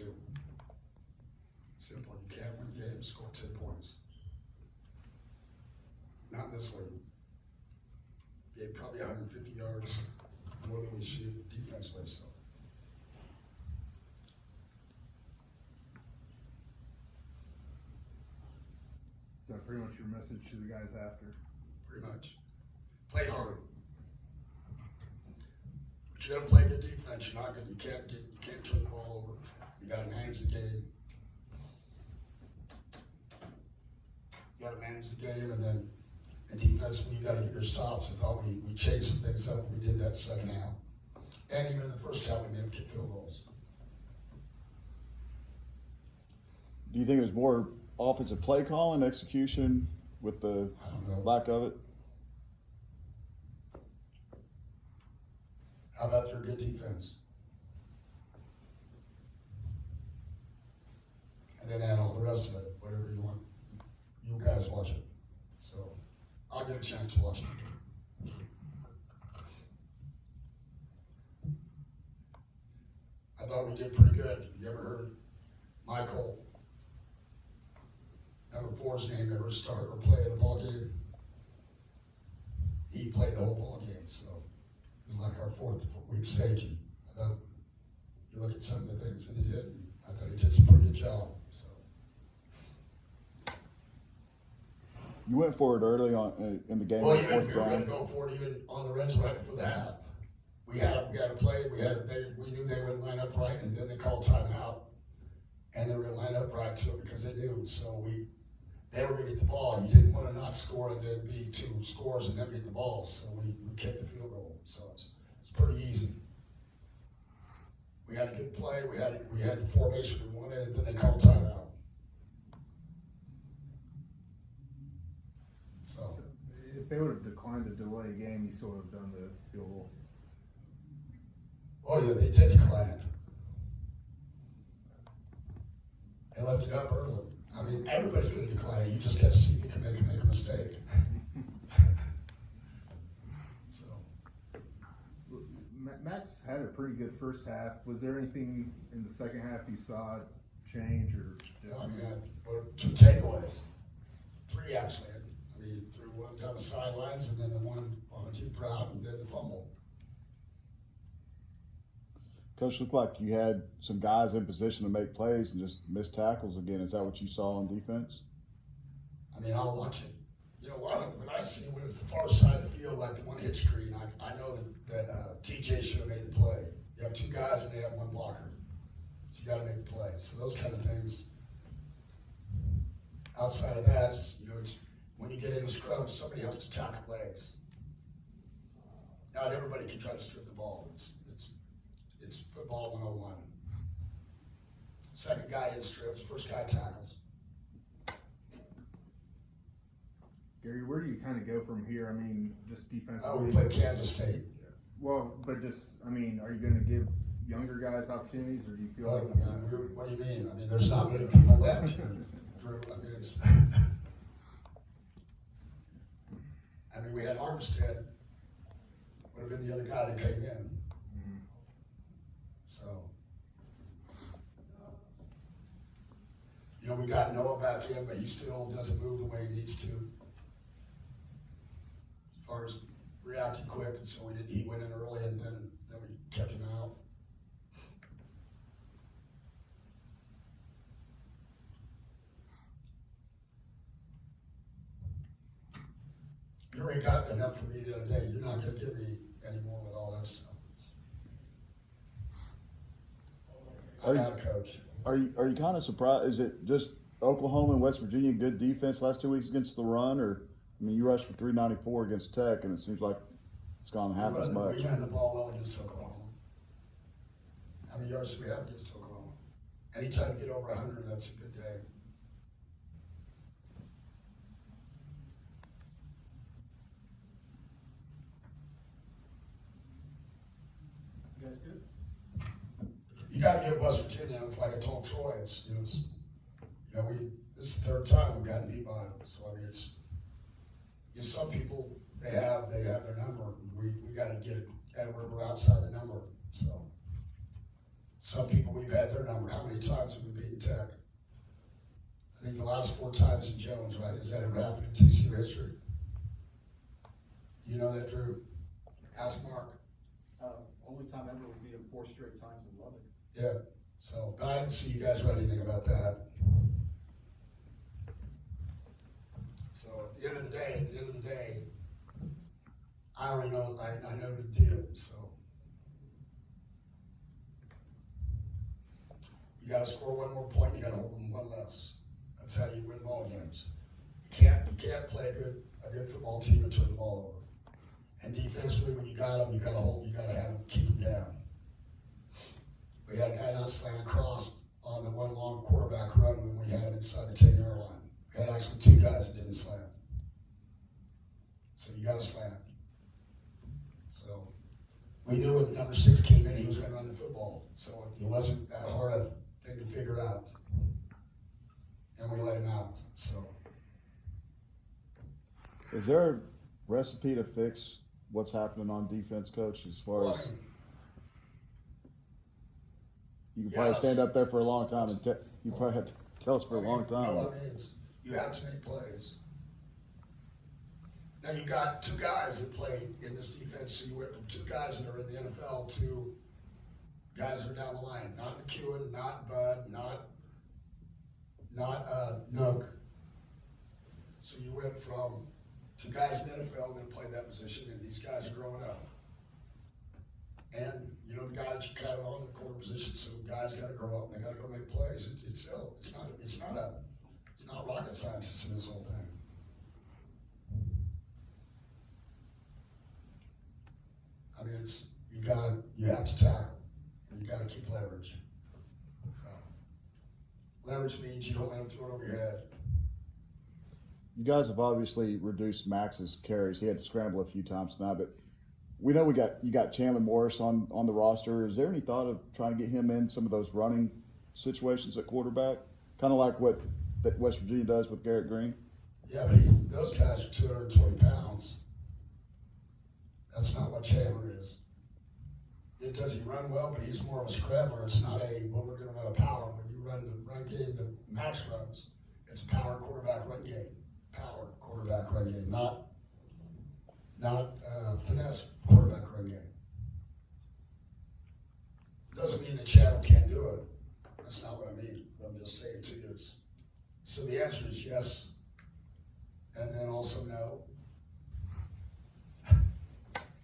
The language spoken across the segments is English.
too. Simple. You can't win games, score 10 points. Not in this league. Gave probably 150 yards more than we shoot defensively, so. So pretty much your message to the guys after? Pretty much. Play hard. But you gotta play good defense. You're not gonna, you can't turn the ball over. You gotta manage the game. You gotta manage the game, and then in defense, you gotta get your stops. I thought we changed some things up. We did that second half. And even in the first half, we made them kick field goals. Do you think it was more offensive play calling, execution with the I don't know. lack of it? How about their good defense? And then add all the rest of it, whatever you want. You guys watch it. So I'll get a chance to watch it. I thought we did pretty good. You ever heard Michael, number 4's name, ever start or play in a ball game? He played the whole ball game, so it was like our 4th week staging. I thought you look at some of the things that he did, and I thought he did some pretty good job. So You went for it early on in the game. well, in the even fourth we were going round. to go for it even on the Reds right before the half. We had a play. We knew they wouldn't line up right, and then they called timeout, and they were going to line up right to it because they knew. So they were going to get the ball. You didn't want to not score and then be 2 scores and then get the ball. So we kicked the field goal. So it's pretty easy. We had a good play. We had the formation we wanted, and then they called timeout. So If they would have declined to delay a game, you still would have done the field goal. oh yeah, they did decline it. They left it up early. I mean, everybody's going to decline it. You just got to see if you can make a mistake. So Max had a pretty good first half. Was there anything in the second half you saw change or? I mean, 2 takeaways, 3 actually. I mean, threw one down the sidelines, and then the one on the deep route, and then the fumble. Coach, looked like you had some guys in position to make plays and just missed tackles again. Is that what you saw on defense? I mean, I'll watch it. You know, when I see when it's the far side of the field, like the one hit screen, I know that TJ should have made the play. You have 2 guys and they have 1 blocker. So you got to make the play. So those kind of things. Outside of that, it's when you get in a scrum, somebody has to tackle legs. Not everybody can try to strip the ball. It's football 101. Second guy in strips, first guy tackles. Gary, where do you kind of go from here? I mean, just defensively. We play Kansas State. Well, but just, I mean, are you going to give younger guys opportunities, or do you feel like? What do you mean? I mean, there's not many people left. Drew, I mean, we had Armstead. Would have been the other guy that came in. So, we got Noah back in, but he still doesn't move the way he needs to. As far as reacting quick, and so he went in early, and then we kept him out. You already got enough for me the other day. You're not going to give me any more with all that stuff. I got a coach. Are you kind of surprised? Is it just Oklahoma and West Virginia good defense last 2 weeks against the run, or I mean, you rushed for 394 against Tech, and it seems like it's gone half as much. We ran the ball well against Oklahoma. How many yards did we have against Oklahoma? Anytime you get over 100, that's a good day. You guys good? You got to give West Virginia, like I told Troy, this is the 3rd time we've gotten beat by them. So I mean, some people they have their number. We got to get it, and we're outside the number. So Some people, we've had their number. How many times have we beaten Tech? I think the last 4 times in Jones, right? Has that ever happened in TCU history? You know that, Drew? Ask Mark. Only time ever we beat them 4 straight times in Lubbock. Yeah. So, but I didn't see you guys write anything about that. So at the end of the day, I already know, I know the deal, so. You gotta score 1 more point, you gotta hold them 1 less. That's how you win ball games. You can't play a good football team and turn the ball over. And defensively, when you got them, you gotta have them, keep them down. We had a guy not slant across on the 1 long quarterback run when we had him inside the 10-yard line. We had actually 2 guys that didn't slam. So you gotta slam. So we knew when number 6 came in, he was gonna run the football. So it wasn't that hard a thing to figure out. And we let him out, so. Is there a recipe to fix what's happening on defense, Coach, as far as you can probably stand up there for a long time and you probably have to tell us for a long time. No, I mean, you have to make plays. Now you got 2 guys that play in this defense, so you went from 2 guys that are in the NFL to guys that are down the line. Not McEwen, not Bud, not Nook. So you went from 2 guys in the NFL that play that position, and these guys are growing up. And you know the guys you kind of on the corner position, so guys got to grow up. They got to go make plays. It's not rocket scientists in this whole thing. I mean, you have to tackle, and you got to keep leverage. So, leverage means you don't let them throw it over your head. You guys have obviously reduced Max's carries. He had to scramble a few times tonight, but we know you got Chandler Morris on the roster. Is there any thought of trying to get him in some of those running situations at quarterback? Kind of like what that West Virginia does with Garrett Green? Yeah, but those guys are 220 pounds. That's not what Chandler is. Does he run well, but he's more of a scrambler. It's not we're going to run a power. When you run the run game that Max runs, it's a power quarterback run game. Power quarterback run game, not finesse quarterback run game. Doesn't mean that Chandler can't do it. That's not what I mean. I'm just saying to you. So the answer is yes, and then also no.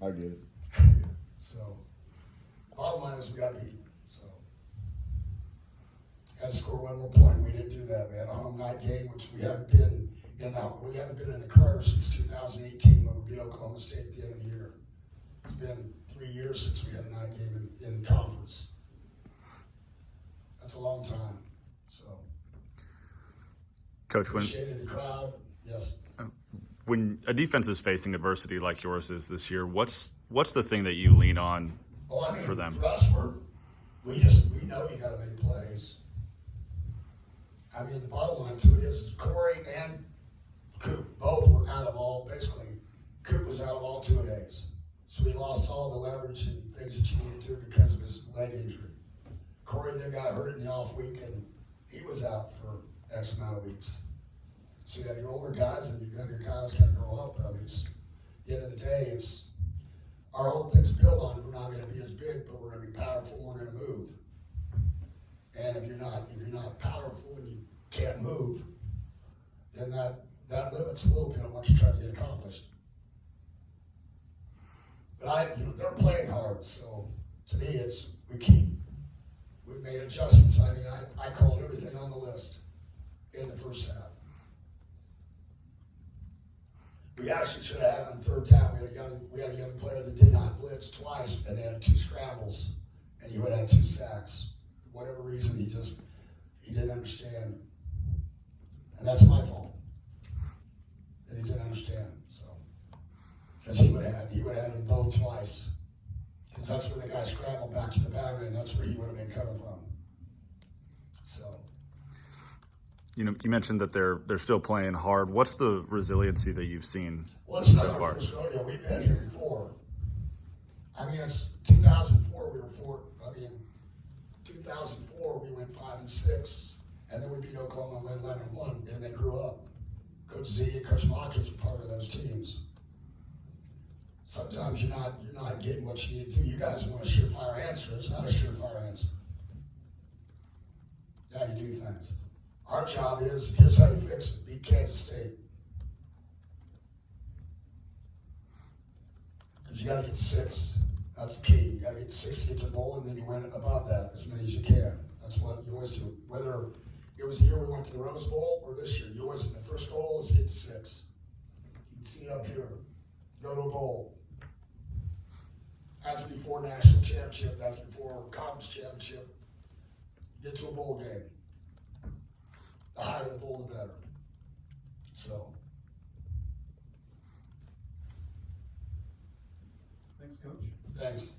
I get it. So, bottom line is we got beat. So, had to score 1 more point. We didn't do that. We had a home night game, which we haven't been in the Carter since 2018 when we beat Oklahoma State at the end of the year. It's been 3 years since we had a night game in conference. That's a long time. So, Coach, appreciated the crowd. Yes. when a defense is facing adversity like yours is this year, what's the thing that you lean on for them? For us, we know you got to make plays. I mean, the bottom line to it is Corey and Coop both were out of all, basically, Coop was out of all 2-a-days. So he lost all the leverage and things that you need to do because of his leg injury. Corey then got hurt in the off week and he was out for X amount of weeks. So you have your older guys and your younger guys kind of grow up. But I mean, at the end of the day, our whole thing's built on we're not going to be as big, but we're going to be powerful and we're going to move. And if you're not powerful and you can't move, then that limits a little bit on what you're trying to get accomplished. But they're playing hard, so to me we've made adjustments. I mean, I called everything on the list in the first half. We actually should have had on third down. We had a young player that did not blitz twice, and they had 2 scrambles, and he would have 2 sacks. For whatever reason, he didn't understand, and that's my fault that he didn't understand. So, because he would have had them both twice, because that's where the guy scrambled back to the boundary, and that's where he would have been coming from. So. You mentioned that they're still playing hard. What's the resiliency that you've seen It's so not far? our first rodeo. We've been here before. I mean, it's 2004. We were 4. I mean, 2004, we went 5-6, and then we beat Oklahoma and went 11-1, and they grew up. Coach Z and Coach Hawkins were part of those teams. Sometimes you're not getting what you need to do. You guys want a surefire answer. It's not a surefire answer. Yeah, you do things. Our job is, here's how you fix it. Beat Kansas State. Because you got to get 6. That's the key. You got to get 6 to get to the bowl, and then you win above that as many as you can. That's what you always do. Whether it was the year we went to the Rose Bowl or this year, you always, the first goal is get to 6. You can see it up here. Go to a bowl. That's before national championship. That's before conference championship. Get to a bowl game. The higher the bowl, the better. So. Thanks, Coach. Thanks.